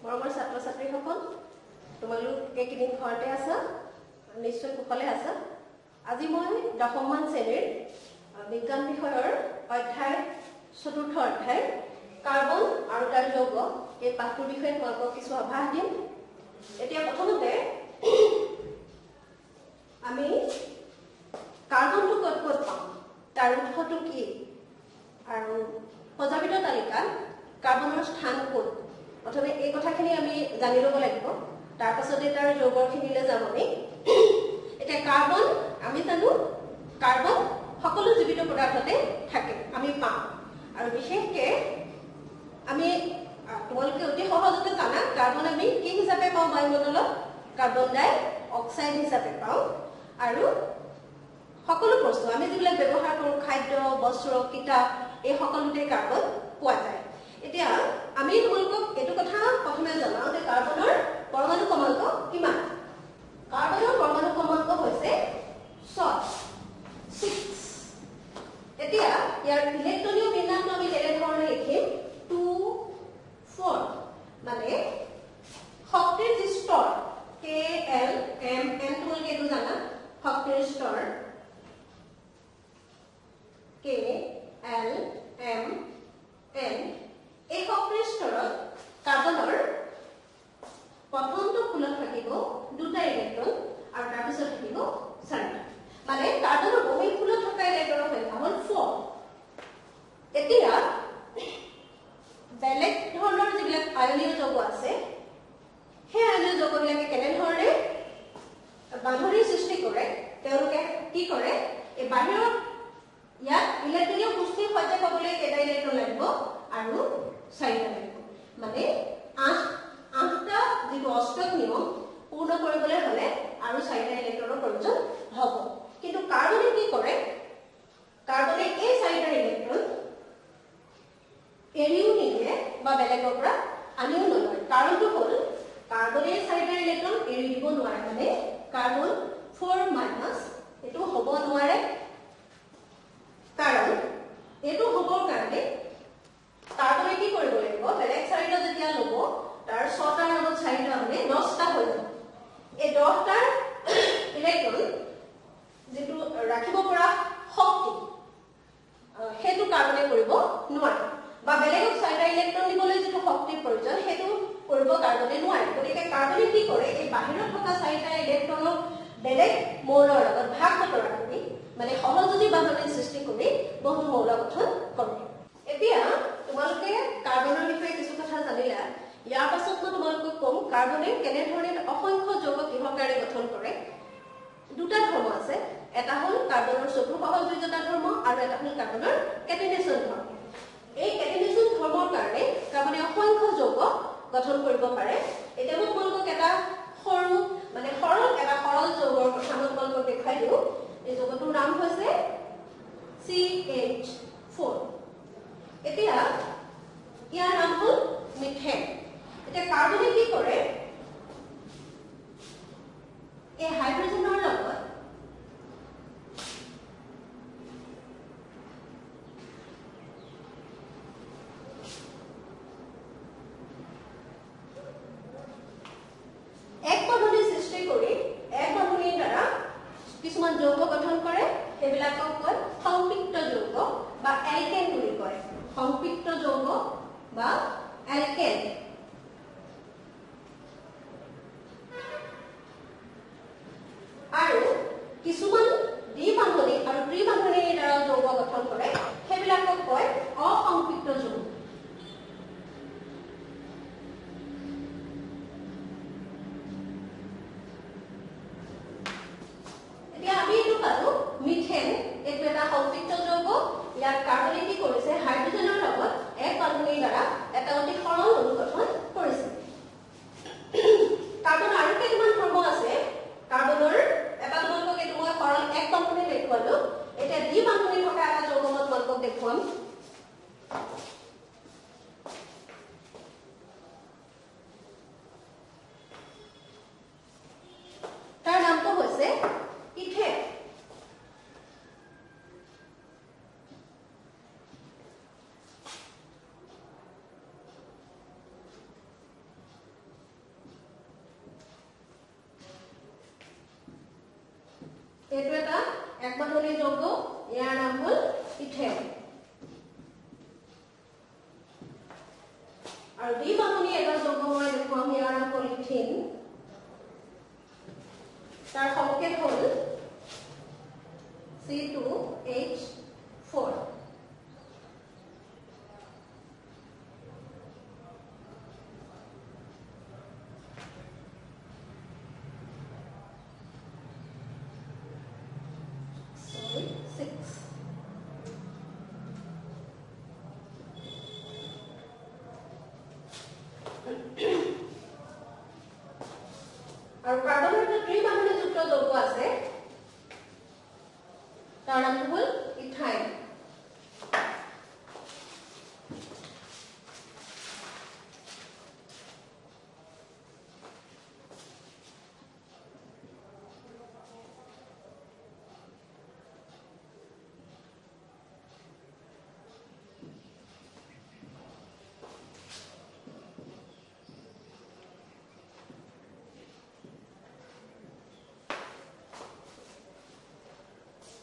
মৰমৰ ছাত্ৰ ছাত্ৰীসকল তোমালোক এইকেইদিন ঘৰতে আছা নিশ্চয় কুশলে আছা আজি মই দশমমান শ্ৰেণীৰ বিজ্ঞান বিষয়ৰ অধ্যায় চতুৰ্থ অধ্যায় কাৰ্বন আৰু তাৰ যৌগ এই পাঠটোৰ বিষয়ে তোমালোকক কিছু আভাস দিম এতিয়া প্ৰথমতে আমি কাৰ্বনটো ক'ত ক'ত পাম তাৰ উৎসটো কি আৰু পৰ্যায়বিত তালিকাত কাৰ্বনৰ স্থান ক'ত প্ৰথমে এই কথাখিনি আমি জানি ল'ব লাগিব তাৰ পাছতে তাৰ যৌগখিনিলৈ যাম আমি এতিয়া কাৰ্বন আমি জানো কাৰ্বন সকলো জীৱিত পদাৰ্থতে থাকে আমি পাম আৰু বিশেষকৈ আমি তোমালোকে অতি সহজতে জানা কাৰ্বন আমি কি হিচাপে পাওঁ বায়ুমণ্ডলত কাৰ্বন ডাই অক্সাইড হিচাপে পাওঁ আৰু সকলো বস্তু আমি যিবিলাক ব্যৱহাৰ কৰোঁ খাদ্য বস্ত্ৰ কিতাপ এই সকলোতে কাৰ্বন পোৱা যায় এতিয়া আমি তোমালোকক এইটো কথা প্ৰথমে জনাওঁ যে কাৰ্বনৰ পৰমাণু ক্ৰমাংক কিমান কাৰ্বনৰ পৰমাণু ক্ৰমাংক হৈছে 6 এতিয়া ইয়াৰ ইলেক্ট্ৰনীয় বিন্যাসটো আমি কেনেধৰণে লিখিম 2 4 মানে শক্তিৰ যি স্তৰ K L M N তোমালোকে এইটো জানা শক্তিৰ স্তৰ K L M N এই শক্তিৰ স্তৰত কাৰ্বনৰ প্ৰথমটো ফুলত থাকিব দুটা ইলেক্ট্ৰন আৰু তাৰ পিছত থাকিব চাৰিটা মানে কাৰ্বনৰ বহিৰ ফুলত থকা ইলেক্ট্ৰনৰ সংখ্যা হ'ল 4 এতিয়া বেলেগ ধৰণৰ যিবিলাক আয়নীয় যৌগ আছে সেই আয়নীয় যৌগবিলাকে কেনেধৰণে বান্ধনিৰ সৃষ্টি কৰে তেওঁলোকে কি কৰে এই বাহিৰত ইয়াত ইলেক্ট্ৰনীয় পুষ্টিৰ সৈতে পাবলৈ কেইটা ইলেক্ট্ৰন লাগিব আৰু চাৰিটা লাগিব মানে 8টা যিটো অষ্টক নিয়ম পূৰ্ণ কৰিবলৈ হ'লে আৰু চাৰিটা ইলেক্ট্ৰনৰ প্ৰয়োজন হ'ব কিন্তু কাৰ্বনে কি কৰে কাৰ্বনে এই চাৰিটা ইলেক্ট্ৰন এৰিও নিদিয়ে বা বেলেগৰ পৰা আনিও নলয় কাৰণটো হ'ল কাৰ্বনে চাৰিটা ইলেক্ট্ৰন এৰি দিব নোৱাৰে মানে কাৰ্বন 4- এইটো হ'ব নোৱাৰে কাৰণ এইটো হ'বৰ কাৰণে কাৰ্বনে কি কৰিব লাগিব বেলেগ চাৰিটা যেতিয়া ল'ব তাৰ 6টাৰ লগত 4টা হ'লে 10টা হৈ যাব এই 10টাৰ ইলেক্ট্ৰন যেটো ৰাখিব পৰা শক্তি হেতু কাৰ্বনে কৰিব নোৱাৰে বা বেলেগক 4টা ইলেক্ট্ৰন দিবলৈ যেটো শক্তিৰ প্ৰয়োজন হেতু কৰিব কাৰ্বনে নোৱাৰে গতিকে কাৰ্বনে কি কৰে এই বাহিৰত থকা 4টা ইলেক্ট্ৰনক বেলেগ মৌলৰ লগত ভাগ বতৰা কৰি মানে সহযোগী বান্ধনিৰ সৃষ্টি কৰি বহু মৌল গঠন কৰে এতিয়া তোমালোকে কাৰ্বনৰ বিষয়ে কিছু কথা জানিলা ইয়াৰ পাছত মই তোমালোকক কম কাৰ্বনে কেনেধৰণে অসংখ্য যৌগ কিহৰ কাৰণে গঠন কৰে দুটা ধৰ্ম আছে এটা হ'ল কাৰ্বনৰ চতুৰ সহযোগিতা ধৰ্ম আৰু এটা হ'ল কাৰ্বনৰ কেটেনেশ্যন ধৰ্ম এই কেটেনেশ্যন ধৰ্মৰ কাৰণে কাৰ্বনে অসংখ্য যৌগ গঠন কৰিব পাৰে এতিয়া মই তোমালোকক এটা সৰু মানে সৰল যৌগৰ কথা মই তোমালোকক দেখাই দিওঁ এই যৌগটোৰ নাম হৈছে CH4 এতিয়া ইয়াৰ নাম হ'ল মিথেন এতিয়া কাৰ্বনে কি কৰে এই হাইড্ৰজেনৰ লগত এক বান্ধনি সৃষ্টি কৰি এক বান্ধনিৰ দ্বাৰা কিছুমান যৌগ গঠন কৰে সেইবিলাকক কয় সংপৃক্ত যৌগ বা এলকেন বুলি কয় সংপৃক্ত যৌগ বা এইটো এটা একমাত্ৰণী যৌগ ইয়াৰ নাম হ'ল ইথেন আৰু দ্বিবাহনী এটা যৌগ মই দেখুৱাম ইয়াৰ নাম হ'ল ইথিন তাৰ সংকেত হ'ল C2H4 আৰু কাৰ্বনৰ যে ত্ৰিবাহনীযুক্ত যৌগ আছে তাৰ নাম হ'ল ইথাইন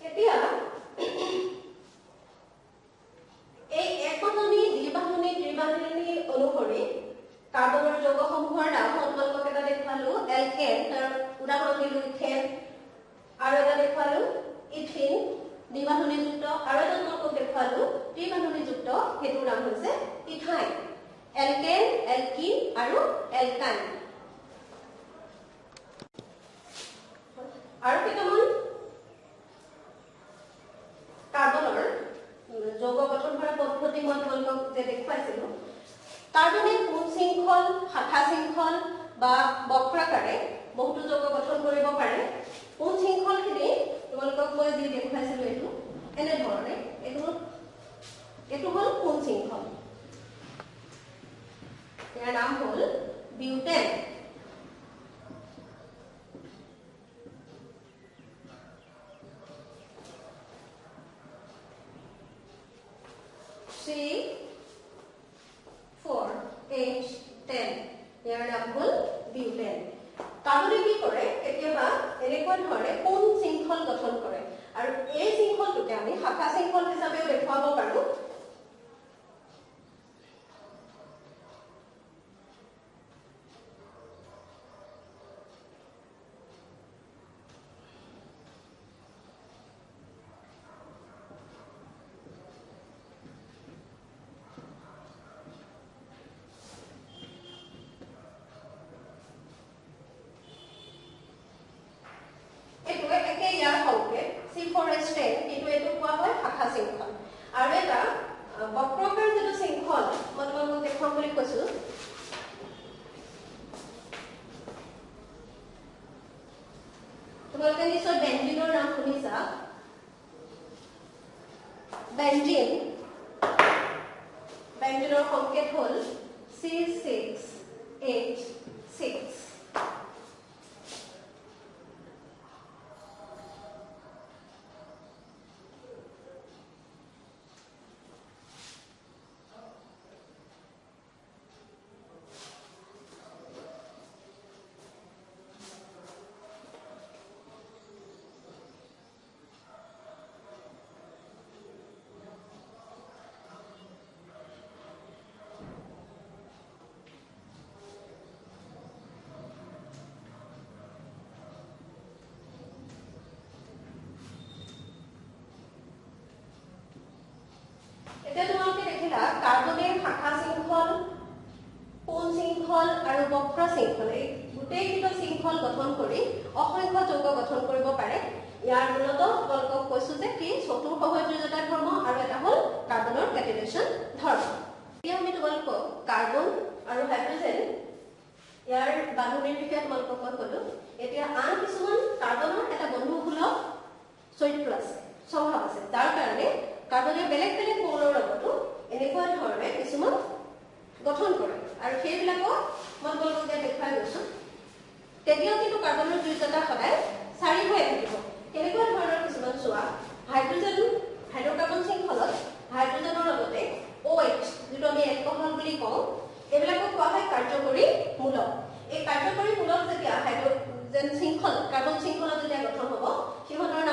এতিয়া এই একমাত্ৰণী দ্বিবাহনী ত্ৰিবাহনী অনুসৰি কাৰ্বনৰ যৌগসমূহৰ নাম তোমালোকক এটা দেখুৱালো এলকেন তাৰ উদাহৰণ দিলো ইথেন আৰু এটা দেখুৱালো ইথিন দ্বিবাহনীযুক্ত আৰু এটা তোমালোকক দেখুৱালো ত্ৰিবাহনীযুক্ত সেইটোৰ নাম হৈছে ইথাইন এলকেন এলকিন আৰু এলকাইন আৰু কেইটামান কাৰ্বনৰ যৌগ গঠন কৰা পদ্ধতি মই তোমালোকক যে দেখুৱাইছিলো কাৰ্বনে কোণ শৃংখল শাখা শৃংখল বা বক্ৰাকাৰে বহুতো যৌগ গঠন কৰিব পাৰে কোণ শৃংখলখিনি তোমালোকক মই যি দেখুৱাইছিলো এইটো এনে ধৰণে এইটো হ'ল কোণ শৃংখল ইয়াৰ নাম হ'ল বিউটেন C4H10 ইয়াৰ নাম হ'ল বিউটেন কাৰ্বনে কি কৰে কেতিয়াবা এনেকুৱা ধৰণে কোণ শৃংখল গঠন কৰে আৰু এই শৃংখলটোকে আমি শাখা শৃংখল হিচাপেও দেখুৱাব পাৰো C4H10 কিন্তু এইটো কোৱা হয় শাখা শৃংখল আৰু এটা বক্ৰাকাৰ যিটো শৃংখল মই তোমালোকক দেখুৱাম বুলি কৈছো তোমালোকে নিশ্চয় বেঞ্জিনৰ নাম শুনিছা বেঞ্জিনৰ সংকেত হ'ল C6H6 এতিয়া তোমালোকে দেখিলা কাৰ্বনেৰ শাখা শৃংখল কোণ শৃংখল আৰু বক্ৰ শৃংখল এই গোটেই কিটা শৃংখল গঠন কৰি অসংখ্য যৌগ গঠন কৰিব পাৰে ইয়াৰ মূলত তোমালোকক কৈছো যে কি চতুৰ সহযোগিতা ধৰ্ম আৰু এটা হ'ল কাৰ্বনৰ ক্যাটালিসন ধৰ্ম এতিয়া আমি তোমালোকক কাৰ্বন আৰু হাইড্ৰোজেন ইয়াৰ বান্ধনীৰ বিষয়ে তোমালোকক মই ক'লো এতিয়া আন কিছুমান কাৰ্বনৰ এটা বন্ধুসুলভ চৰিত্ৰ আছে স্বভাৱ আছে যাৰ কাৰণে কাৰ্বনে বেলেগ বেলেগ কোণৰ লগতো এনেকুৱা ধৰণে কিছুমান গঠন কৰে আৰু সেইবিলাকক মই তোমালোকক দেখাই গৈছো তেতিয়াও কিন্তু কাৰ্বনৰ দ্বিতীয়তা সদায় চাৰি হৈ থাকিব কেনেকুৱা ধৰণৰ কিছুমান চোৱা হাইড্ৰোজেন হাইড্ৰকাৰ্বন শৃংখলত হাইড্ৰোজেনৰ লগতে OH যেটো আমি এলকহল বুলি কওঁ এবিলাকক কোৱা হয় কাৰ্যকৰী মূলক এই কাৰ্যকৰী মূলক যেতিয়া হাইড্ৰোজেন শৃংখল কাৰ্বন শৃংখলত যেতিয়া গঠন হ'ব সিহঁতৰ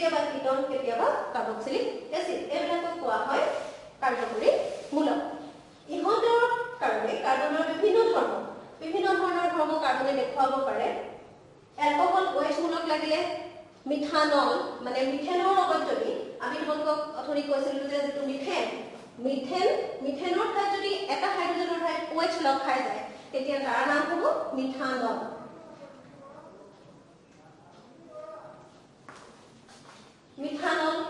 কেতিয়াবা কিটন কেতিয়াবা কাৰ্বক্সিলিক এচিড এইবিলাকক কোৱা হয় কাৰ্যকৰী মূলক ইহঁতৰ কাৰণে কাৰ্বনৰ বিভিন্ন ধৰণৰ ধৰ্ম কাৰ্বনে দেখুৱাব পাৰে এলকহল OH মূলক লাগিলে মিথানল মানে মিথেনৰ লগত যদি আমি তোমালোকক অথনি কৈছিলো যে যেটো মিথেনৰ ঠাইত যদি এটা হাইড্ৰজেনৰ ঠাইত OH লগ খাই যায় তেতিয়া তাৰ নাম হ'ব মিথানল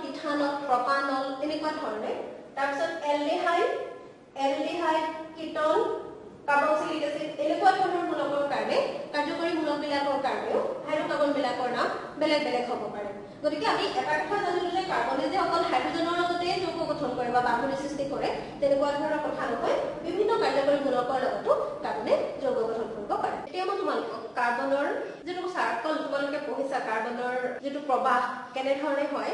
ইথানল প্ৰপানল এনেকুৱা ধৰণে তাৰপিছত এলডিহাইড কিটন কাৰ্বক্সিলিক এচিড এনেকুৱা ধৰণৰ মূলকৰ কাৰণে কাৰ্যকৰী মূলকবিলাকৰ কাৰণেও হাইড্ৰকাৰ্বনবিলাকৰ নাম বেলেগ বেলেগ হ'ব পাৰে গতিকে আমি এটা কথা জানিলো যে কাৰ্বনে যে অকল হাইড্ৰজেনৰ লগতে যৌগ গঠন কৰে বা বান্ধনি সৃষ্টি কৰে তেনেকুৱা ধৰণৰ কথা নহয় বিভিন্ন কাৰ্যকৰী মূলকৰ লগতো কাৰ্বনে যৌগ গঠন কৰিব পাৰে এতিয়া মই তোমালোকক কাৰ্বনৰ যেটো সাৰ্কল তোমালোকে পঢ়িছা কাৰ্বনৰ যেটো প্ৰবাহ কেনে ধৰণে হয়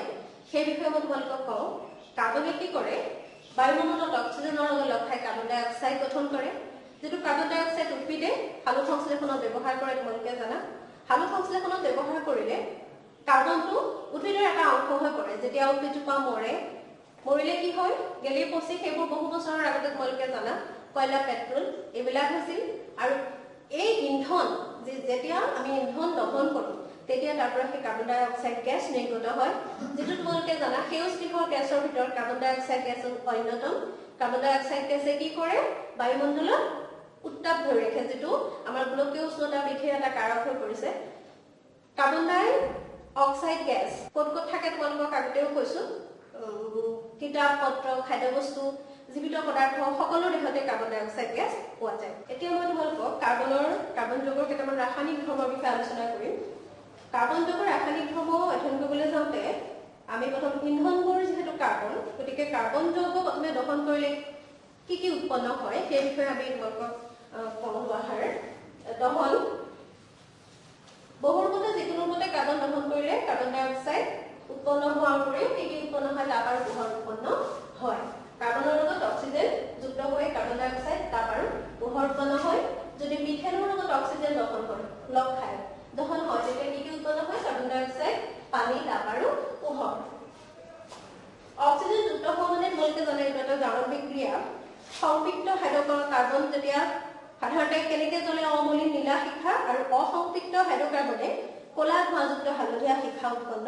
সেই বিষয়ে মই তোমালোকক কওঁ কাৰ্বনে কি কৰে বায়ুমণ্ডলত অক্সিজেনৰ লগত লগ খাই কাৰ্বন ডাই অক্সাইড গঠন কৰে যেটো কাৰ্বন ডাই অক্সাইড উদ্ভিদে হালু সংশ্লেষণত ব্যৱহাৰ কৰে তোমালোকে জানা হালু সংশ্লেষণত ব্যৱহাৰ কৰিলে কাৰ্বনটো উদ্ভিদৰ এটা অংশ হৈ পৰে যেতিয়া উদ্ভিদজোপা মৰিলে কি হয় গেলি পচি সেইবোৰ বহু বছৰৰ আগতে তোমালোকে জানা কয়লা পেট্ৰল এইবিলাক হৈছিল আৰু এই ইন্ধন যেতিয়া আমি ইন্ধন দহন কৰো তেতিয়া তাৰ পৰা সেই কাৰ্বন ডাই অক্সাইড গেছ নিৰ্গত হয় যেটো তোমালোকে জানা সেউজ গৃহ গেছৰ ভিতৰত কাৰ্বন ডাই অক্সাইড গেছ অন্যতম কাৰ্বন ডাই অক্সাইড গেছে কি কৰে বায়ুমণ্ডলত উত্তাপ ধৰি ৰাখে যেটো আমাৰ গোলকীয় উষ্ণতা বৃদ্ধিৰ এটা কাৰক হৈ পৰিছে কাৰ্বন ডাই অক্সাইড গেছ কত থাকে তোমালোকক আগতেও কৈছো কিতাপ পত্ৰ খাদ্যবস্তু জীবিত পদাৰ্থ সকলো দেহতে কাৰ্বন ডাই অক্সাইড গেছ পোৱা যায় এতিয়া মই তোমালোকক কাৰ্বন যৌগৰ কেইটামান ৰাসায়নিক ধৰ্মৰ বিষয়ে আলোচনা কৰিম কাৰ্বন যৌগৰ ৰাসায়নিক ধৰ্ম অধ্যয়ন কৰিবলৈ যাওঁতে আমি প্ৰথম ইন্ধনবোৰ যেহেতু কাৰ্বন গতিকে কাৰ্বন যৌগ প্ৰথমে দহন কৰিলে কি উৎপন্ন হয় সেই বিষয়ে আমি তোমালোকক কওঁ দহন বহুমতে যিকোনো মতে কাৰ্বন দহন কৰিলে কাৰ্বন ডাই অক্সাইড উৎপন্ন হোৱাৰ উপৰিও কি উৎপন্ন হয় তাপ আৰু পোহৰ উৎপন্ন হয় কাৰ্বনৰ লগত অক্সিজেন যুক্ত হৈ কাৰ্বন ডাই অক্সাইড তাপ আৰু পোহৰ উৎপন্ন হয় যদি মিথেনৰ লগত অক্সিজেন দহন কৰে লগ খায় দহন হয় তেতিয়া কি উৎপন্ন হয় কাৰ্বন ডাই অক্সাইড পানী তাপ আৰু পোহৰ অক্সিজেন যুক্ত হোৱা মানে তোমালোকে জানে এইটো এটা জাৰক বিক্ৰিয়া সংপৃক্ত হাইড্ৰকাৰ্বন যেতিয়া সাধাৰণতে কেনেকে জ্বলে অমলিন নীলা শিখা আৰু অসংপৃক্ত হাইড্ৰকাৰ্বনে কলা ধোঁৱাযুক্ত হালধীয়া শিখা উৎপন্ন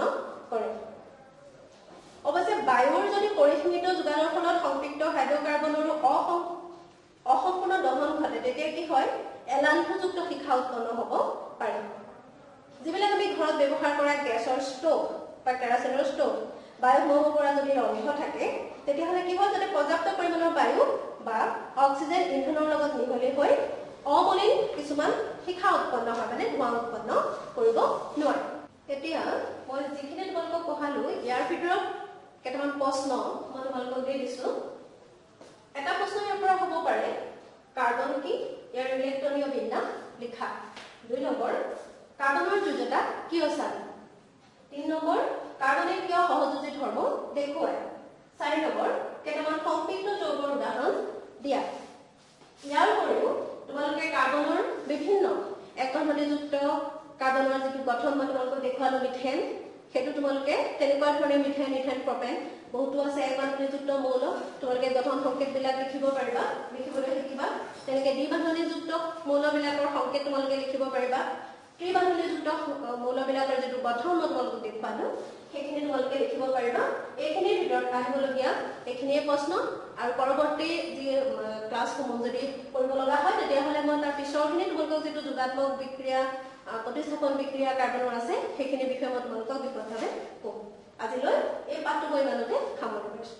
কৰে অৱশ্যে বায়ুৰ যদি পৰিসীমিত যোগানৰ ফলত সংপৃক্ত হাইড্ৰকাৰ্বনৰো অসম্পূৰ্ণ দহন ঘটে তেতিয়া কি হয় এলান্ধযুক্ত শিখা উৎপন্ন হ'ব পাৰে যিবিলাক আমি ঘৰত ব্যৱহাৰ কৰা গেছৰ ষ্টভ বা কেৰাচিনৰ ষ্টভ বায়ু সোমাব পৰা যদি ৰন্ধ থাকে তেতিয়াহ'লে কি হয় যাতে পৰ্যাপ্ত পৰিমাণৰ বায়ু বা অক্সিজেন ইন্ধনৰ লগত মিহলি হৈ অমলিন কিছুমান শিখা উৎপন্ন হয় মানে ধোঁৱা উৎপন্ন কৰিব নোৱাৰে এতিয়া মই যিখিনি তোমালোকক পঢ়ালো ইয়াৰ ভিতৰত কেইটামান প্ৰশ্ন মই তোমালোকক দি দিছো এটা প্ৰশ্ন ইয়াৰ পৰা হ'ব পাৰে কাৰ্বন কি ইয়াৰ ইলেক্ট্ৰনীয় বিন্যাস লিখা 2 নম্বৰ কাৰ্বনৰ যোজ্যতা কিয় চাল 3 নম্বৰ কাৰ্বনে কিয় সহযোজী ধৰ্ম দেখুৱায় 4 নম্বৰ কেইটামান সংপৃক্ত যৌগৰ উদাহৰণ দিয়া ইয়াৰ উপৰিও তোমালোকে কাৰ্বনৰ বিভিন্ন একঘনযুক্ত কাৰ্বনৰ যিটো গঠন মই তোমালোকক দেখুৱালো মিথেন সেইটো তোমালোকে তেনেকুৱা ধৰণে মিথেন প্ৰপেন বহুতো আছে একঘনযুক্ত মৌল তোমালোকে গঠন সংকেতবিলাক লিখিবলৈ শিকিবা তেনেকৈ দ্বিবান্ধনীযুক্ত মৌলবিলাকৰ সংকেত তোমালোকে লিখিব পাৰিবা ত্ৰিবান্ধনীযুক্ত মৌলবিলাকৰ যিটো গঠন মই তোমালোকক দেখুৱালো সেইখিনি তোমালোকে লিখিব পাৰিবা এইখিনিৰ ভিতৰত আহিবলগীয়া এইখিনিয়ে প্ৰশ্ন আৰু পৰৱৰ্তী যি ক্লাছসমূহ যদি কৰিব লগা হয় তেতিয়াহ'লে মই তাৰ পিছৰখিনি তোমালোকক যিটো যোগাত্মক বিক্ৰিয়া প্ৰতিস্থাপন বিক্ৰিয়া কাৰ্বনৰ আছে সেইখিনি বিষয়ে মই তোমালোকক বিশদভাৱে ক'ম আজিলৈ এই পাঠটো মই ইমানতে সামৰণি মাৰিছোঁ